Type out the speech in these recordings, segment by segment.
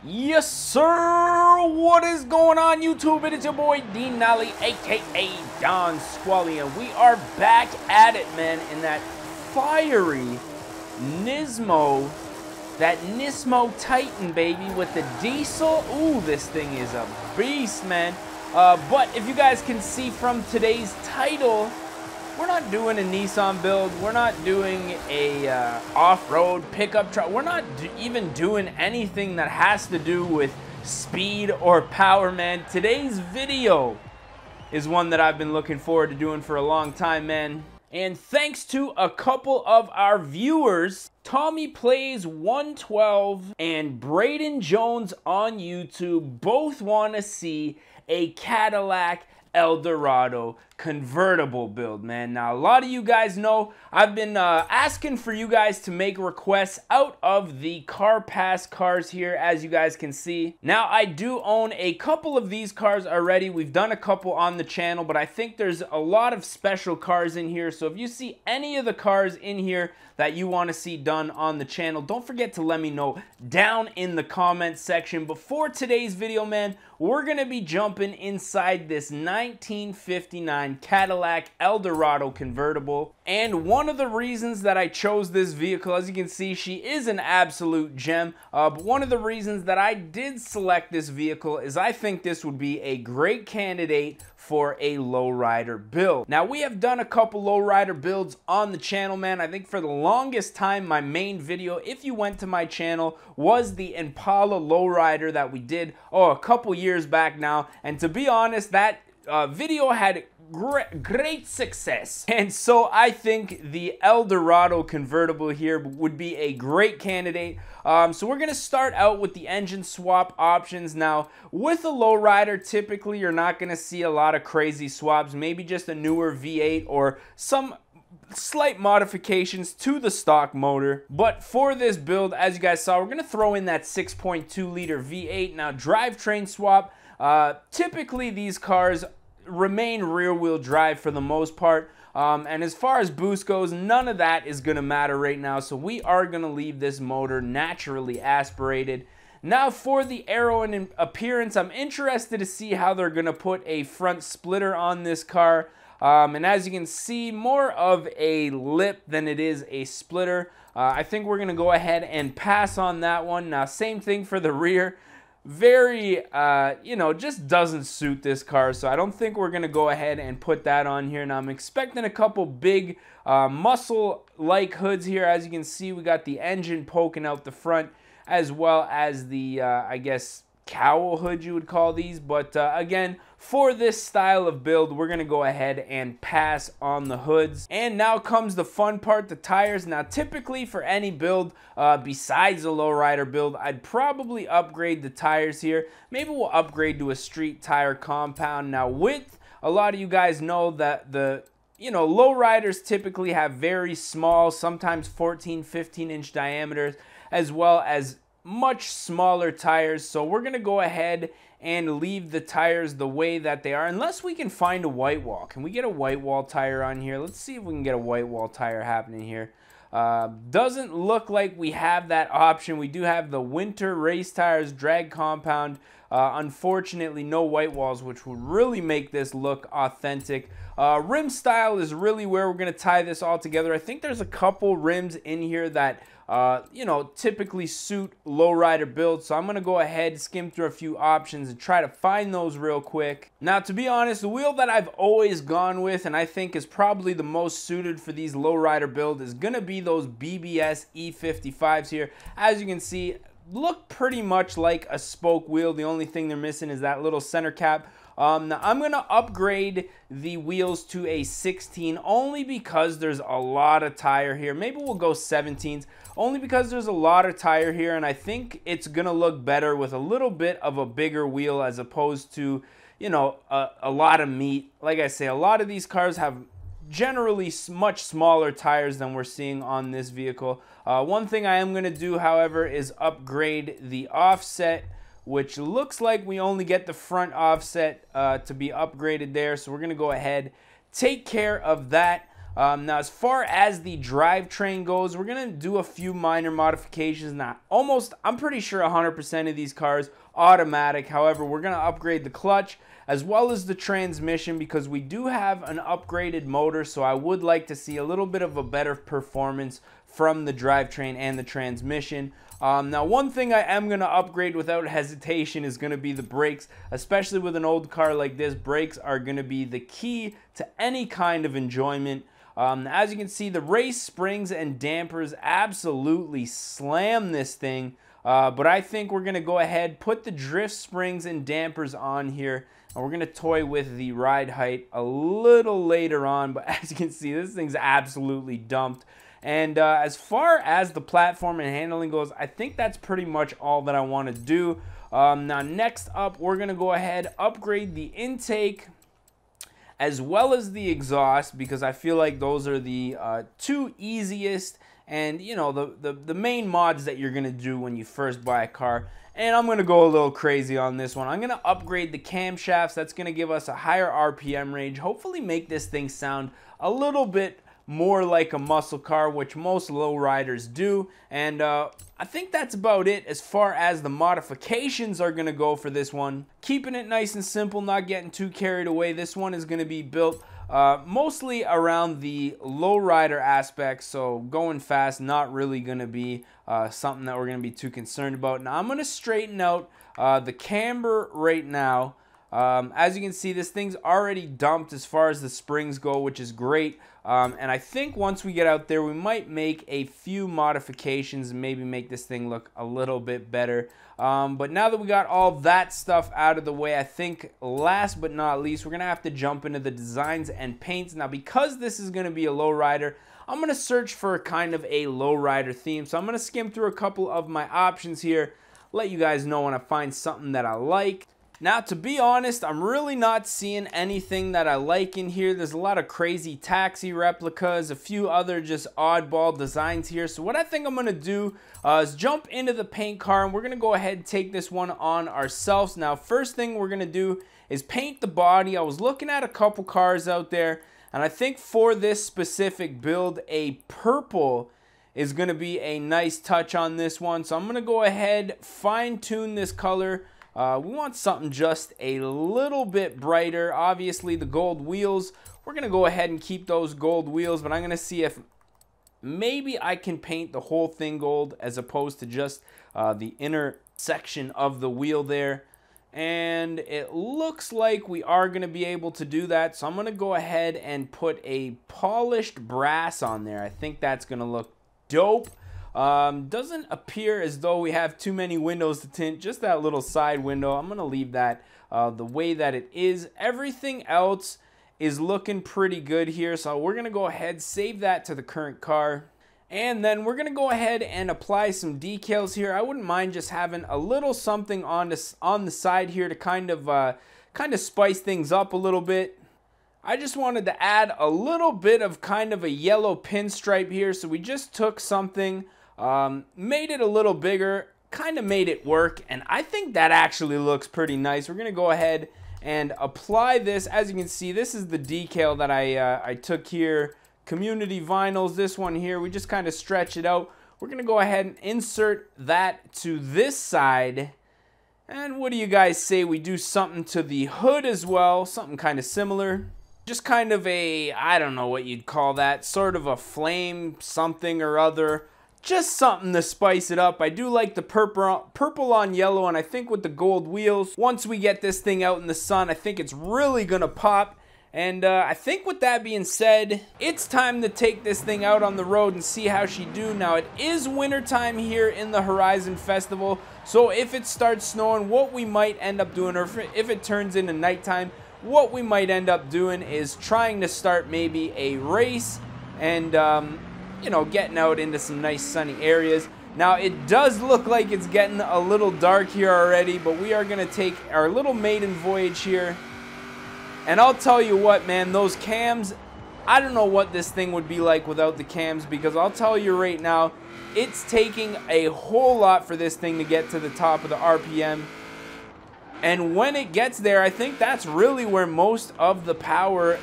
Yes, sir. What is going on, YouTube? It is your boy D Nolly, aka Don Squally, and we are back at it, man, in that fiery Nismo, that Nismo Titan, baby, with the diesel. Ooh, this thing is a beast, man. But if you guys can see from today's title, we're not doing a Nissan build. We're not doing a off-road pickup truck. We're not even doing anything that has to do with speed or power, man. Today's video is one that I've been looking forward to doing for a long time, man. And thanks to a couple of our viewers, Tommy Plays 112 and Braden Jones on YouTube, both want to see a Cadillac Eldorado convertible build, man. Now, a lot of you guys know I've been asking for you guys to make requests out of the Car Pass cars here, as you guys can see. Now, I do own a couple of these cars already. We've done a couple on the channel, but I think there's a lot of special cars in here. So if you see any of the cars in here that you want to see done on the channel, don't forget to let me know down in the comments section. Before today's video, man, we're going to be jumping inside this 1959 Cadillac Eldorado convertible. And one of the reasons that I chose this vehicle, as you can see, she is an absolute gem. But one of the reasons that I did select this vehicle is I think this would be a great candidate for a lowrider build. Now, we have done a couple lowrider builds on the channel, man. I think for the longest time, my main video, if you went to my channel, was the Impala lowrider that we did, a couple years back now. And to be honest, that video had great success, and so I think the Eldorado convertible here would be a great candidate. So we're gonna start out with the engine swap options. Now, with a lowrider, typically you're not gonna see a lot of crazy swaps, maybe just a newer V8 or some slight modifications to the stock motor. But for this build, as you guys saw, we're gonna throw in that 6.2 liter V8. Now, drivetrain swap, typically these cars remain rear-wheel drive for the most part, and as far as boost goes, none of that is going to matter right now, so we are going to leave this motor naturally aspirated. Now, for the aero and appearance, I'm interested to see how they're going to put a front splitter on this car, and as you can see, more of a lip than it is a splitter. I think we're going to go ahead and pass on that one. Now, same thing for the rear. Very, just doesn't suit this car, so I don't think we're going to go ahead and put that on here. Now, I'm expecting a couple big muscle-like hoods here. As you can see, we got the engine poking out the front, as well as the, I guess, cowl hood you would call these. But again, for this style of build, we're going to go ahead and pass on the hoods. And now comes the fun part, the tires. Now, typically for any build besides a lowrider build, I'd probably upgrade the tires here. Maybe we'll upgrade to a street tire compound. Now, with a lot of you guys know that the lowriders typically have very small, sometimes 14, 15-inch diameters, as well as much smaller tires. So we're going to go ahead and leave the tires the way that they are, unless we can find a white wall. Can we get a white wall tire on here? Let's see if we can get a white wall tire happening here. Doesn't look like we have that option. We do have the winter race tires, drag compound. Unfortunately, no white walls, which would really make this look authentic. Rim style is really where we're going to tie this all together. I think there's a couple rims in here that typically suit lowrider builds. So I'm going to go ahead, skim through a few options and try to find those real quick. Now, to be honest, the wheel that I've always gone with, and I think is probably the most suited for these lowrider builds, is going to be those BBS E55s here. As you can see, look pretty much like a spoke wheel. The only thing they're missing is that little center cap. Now, I'm going to upgrade the wheels to a 16 only because there's a lot of tire here. Maybe we'll go 17s only because there's a lot of tire here, and I think it's going to look better with a little bit of a bigger wheel as opposed to, a lot of meat. Like I say, a lot of these cars have generally much smaller tires than we're seeing on this vehicle. One thing I am going to do, however, is upgrade the offset, which looks like we only get the front offset to be upgraded there. So we're going to go ahead, take care of that. Now, as far as the drivetrain goes, we're going to do a few minor modifications. Now, I'm pretty sure 100% of these cars automatic. However, we're going to upgrade the clutch as well as the transmission because we do have an upgraded motor, so I would like to see a little bit of a better performance from the drivetrain and the transmission. Now, one thing I am going to upgrade without hesitation is going to be the brakes. Especially with an old car like this, brakes are going to be the key to any kind of enjoyment. As you can see, the race springs and dampers absolutely slam this thing. But I think we're going to go ahead, put the drift springs and dampers on here. And we're going to toy with the ride height a little later on. But as you can see, this thing's absolutely dumped. And as far as the platform and handling goes, I think that's pretty much all that I want to do. Now, next up, we're going to go ahead, upgrade the intake as well as the exhaust because I feel like those are the two easiest and, you know, the main mods that you're going to do when you first buy a car. And I'm going to go a little crazy on this one. I'm going to upgrade the camshafts. That's going to give us a higher RPM range. Hopefully make this thing sound a little bit more like a muscle car, which most lowriders do. And I think that's about it as far as the modifications are going to go for this one. Keeping it nice and simple, not getting too carried away. This one is going to be built mostly around the lowrider aspect, so going fast, not really going to be something that we're going to be too concerned about. Now, I'm going to straighten out the camber right now. As you can see, this thing's already dumped as far as the springs go, which is great. And I think once we get out there, we might make a few modifications and maybe make this thing look a little bit better. But now that we got all that stuff out of the way, I think last but not least, we're going to have to jump into the designs and paints. Now, because this is going to be a lowrider, I'm going to search for kind of a lowrider theme. So I'm going to skim through a couple of my options here, let you guys know when I find something that I like. Now, to be honest, I'm really not seeing anything that I like in here. There's a lot of crazy taxi replicas, a few other just oddball designs here. So what I think I'm going to do is jump into the paint car, and we're going to go ahead and take this one on ourselves. Now, first thing we're going to do is paint the body. I was looking at a couple cars out there, and I think for this specific build, a purple is going to be a nice touch on this one. So I'm going to go ahead, fine-tune this color. We want something just a little bit brighter. Obviously, the gold wheels, we're going to go ahead and keep those gold wheels, but I'm going to see if maybe I can paint the whole thing gold as opposed to just the inner section of the wheel there. And it looks like we are going to be able to do that. So I'm going to go ahead and put a polished brass on there. I think that's going to look dope. Doesn't appear as though we have too many windows to tint, just that little side window. I'm going to leave that the way that it is. Everything else is looking pretty good here, so we're going to go ahead, save that to the current car. And then we're going to go ahead and apply some decals here. I wouldn't mind just having a little something on the side here to kind of spice things up a little bit. I just wanted to add a little bit of kind of a yellow pinstripe here, so we just took something, made it a little bigger, kind of made it work, and I think that actually looks pretty nice. We're going to go ahead and apply this. As you can see, this is the decal that I took here. Community vinyls, this one here, we just kind of stretch it out. We're going to go ahead and insert that to this side. And what do you guys say we do something to the hood as well, something kind of similar. Just kind of a, I don't know what you'd call that, sort of a flame something or other. Just something to spice it up. I do like the purple on yellow, and I think with the gold wheels, once we get this thing out in the sun, I think it's really gonna pop. And I think with that being said, it's time to take this thing out on the road and see how she do. Now, it is wintertime here in the Horizon Festival, so if it starts snowing, what we might end up doing, or if it turns into nighttime, what we might end up doing is trying to start maybe a race and, you know, getting out into some nice sunny areas. Now, it does look like it's getting a little dark here already, but we are going to take our little maiden voyage here. And I'll tell you what, man, those cams, I don't know what this thing would be like without the cams, because I'll tell you right now, it's taking a whole lot for this thing to get to the top of the RPM. And when it gets there, I think that's really where most of the power,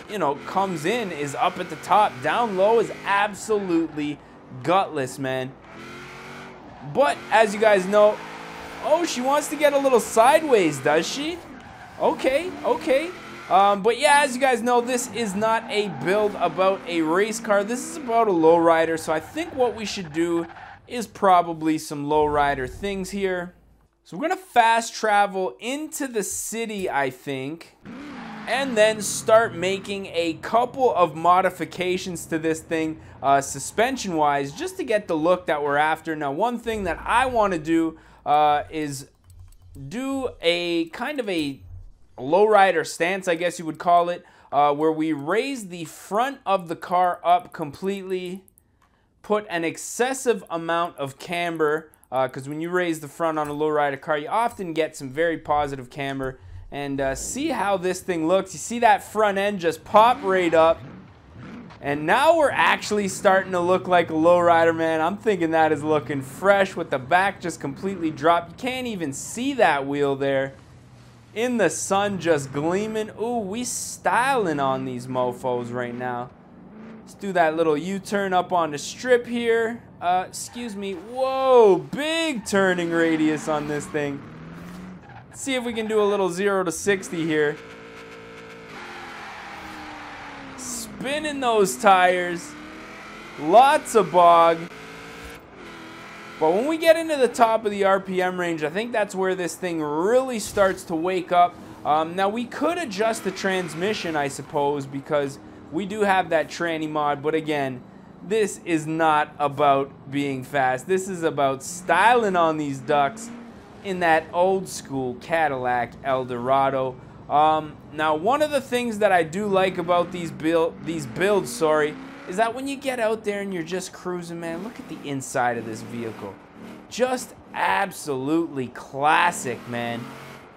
you know, comes in, is up at the top. Down low is absolutely gutless, man. But as you guys know, oh, she wants to get a little sideways, does she? Okay, okay. But yeah, as you guys know, this is not a build about a race car. This is about a lowrider. So I think what we should do is probably some lowrider things here. So we're gonna fast travel into the city, I think, and then start making a couple of modifications to this thing, suspension wise, just to get the look that we're after. Now, one thing that I want to do is do a kind of a lowrider stance, I guess you would call it, where we raise the front of the car up completely, put an excessive amount of camber, because when you raise the front on a lowrider car, you often get some very positive camber. And see how this thing looks. You see that front end just pop right up. And now we're actually starting to look like a lowrider, man. I'm thinking that is looking fresh with the back just completely dropped. You can't even see that wheel there in the sun just gleaming. Ooh, we styling on these mofos right now. Let's do that little U-turn up on the strip here. Excuse me. Whoa, big turning radius on this thing. Let's see if we can do a little 0 to 60 here. Spinning those tires. Lots of bog. But when we get into the top of the RPM range, I think that's where this thing really starts to wake up. Now, we could adjust the transmission, I suppose, because we do have that tranny mod. But again, this is not about being fast. This is about styling on these ducks in that old school Cadillac Eldorado. Now, one of the things that I do like about these builds, is that when you get out there and you're just cruising, man, look at the inside of this vehicle. Just absolutely classic, man.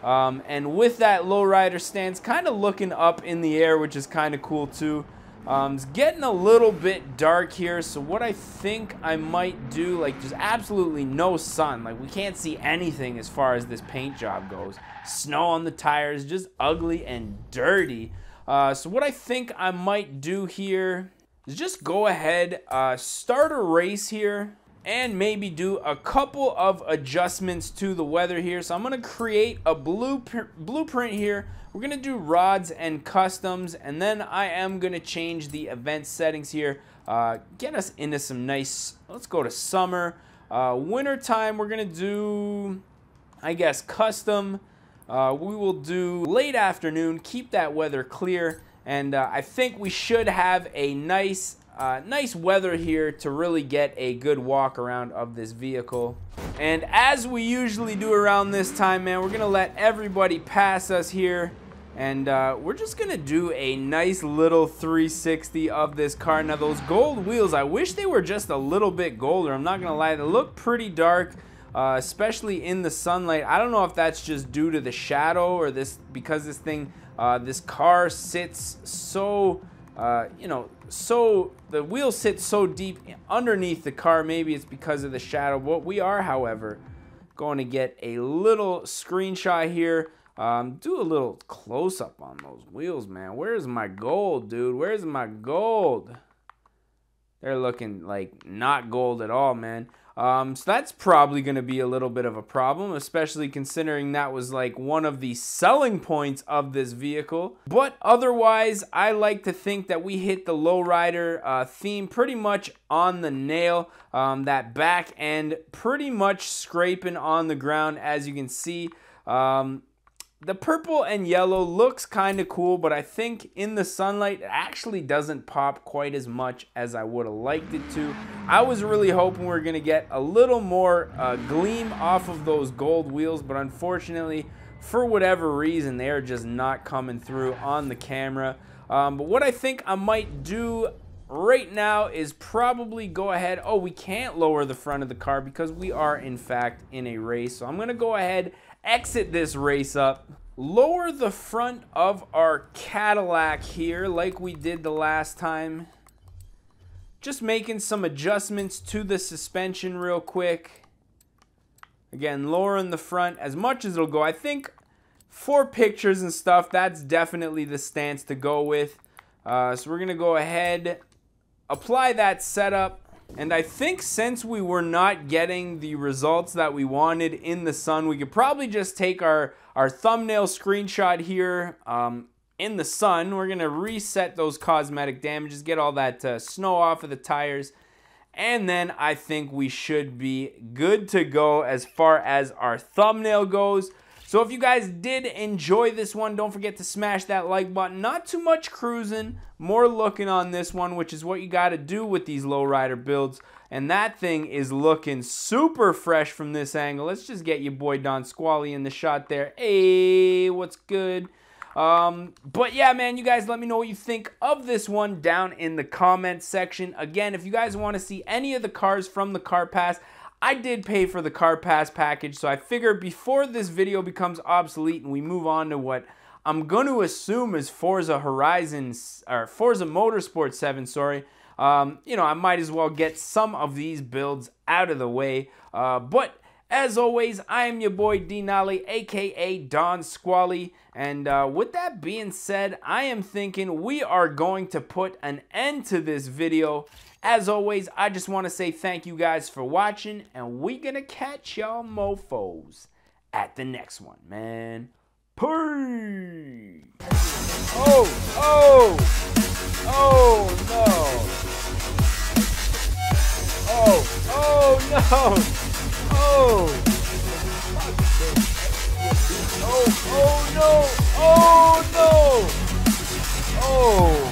And with that lowrider stance, kind of looking up in the air, which is kind of cool too. It's getting a little bit dark here, so what I think I might do, like, there's absolutely no sun. Like, we can't see anything as far as this paint job goes. Snow on the tires, just ugly and dirty. So what I think I might do here is just go ahead, start a race here, and maybe do a couple of adjustments to the weather here. So I'm gonna create a blueprint here. We're gonna do rods and customs, and then I am gonna change the event settings here. Get us into some nice, let's go to summer. Winter time, we're gonna do, I guess, custom. We will do late afternoon, keep that weather clear, and I think we should have a nice weather here to really get a good walk around of this vehicle. And as we usually do around this time, man, we're gonna let everybody pass us here, and we're just gonna do a nice little 360 of this car. Now, those gold wheels, I wish they were just a little bit golder. I'm not gonna lie, they look pretty dark, especially in the sunlight. I don't know if that's just due to the shadow or because this thing, this car sits so, you know, so the wheel sits so deep underneath the car. Maybe it's because of the shadow. What we are, however, going to get a little screenshot here. Do a little close-up on those wheels, man. Where's my gold, dude? Where's my gold? They're looking like not gold at all, man. So that's probably going to be a little bit of a problem, especially considering that was like one of the selling points of this vehicle. But otherwise, I like to think that we hit the lowrider theme pretty much on the nail. That back end pretty much scraping on the ground, as you can see. The purple and yellow looks kind of cool, but I think in the sunlight, it actually doesn't pop quite as much as I would have liked it to. I was really hoping we were going to get a little more gleam off of those gold wheels, but unfortunately, for whatever reason, they are just not coming through on the camera. But what I think I might do right now is probably go ahead. Oh, we can't lower the front of the car because we are, in fact, in a race. So I'm going to go ahead, exit this race up, lower the front of our Cadillac here like we did the last time. Just making some adjustments to the suspension real quick. Again, lower in the front as much as it'll go. I think for pictures and stuff, that's definitely the stance to go with. So we're going to go ahead, apply that setup. And I think since we were not getting the results that we wanted in the sun, we could probably just take our thumbnail screenshot here in the sun. We're going to reset those cosmetic damages, get all that snow off of the tires. And then I think we should be good to go as far as our thumbnail goes. So if you guys did enjoy this one, don't forget to smash that like button. Not too much cruising, more looking on this one, which is what you got to do with these lowrider builds. And that thing is looking super fresh from this angle. Let's just get your boy Don Squally in the shot there. Hey, what's good? But yeah, man, you guys let me know what you think of this one down in the comments section. Again, if you guys want to see any of the cars from the Car Pass, I did pay for the Car Pass package, so I figured before this video becomes obsolete and we move on to what I'm going to assume is Forza Motorsport 7, sorry. You know, I might as well get some of these builds out of the way. But as always, I am your boy D-Nolly, aka Don Squally. And with that being said, I am thinking we are going to put an end to this video. As always, I just want to say thank you guys for watching, and we gonna catch y'all mofos at the next one, man. Peace! Oh, oh, oh no! Oh, oh no! Oh! Oh, oh no! Oh no! Oh!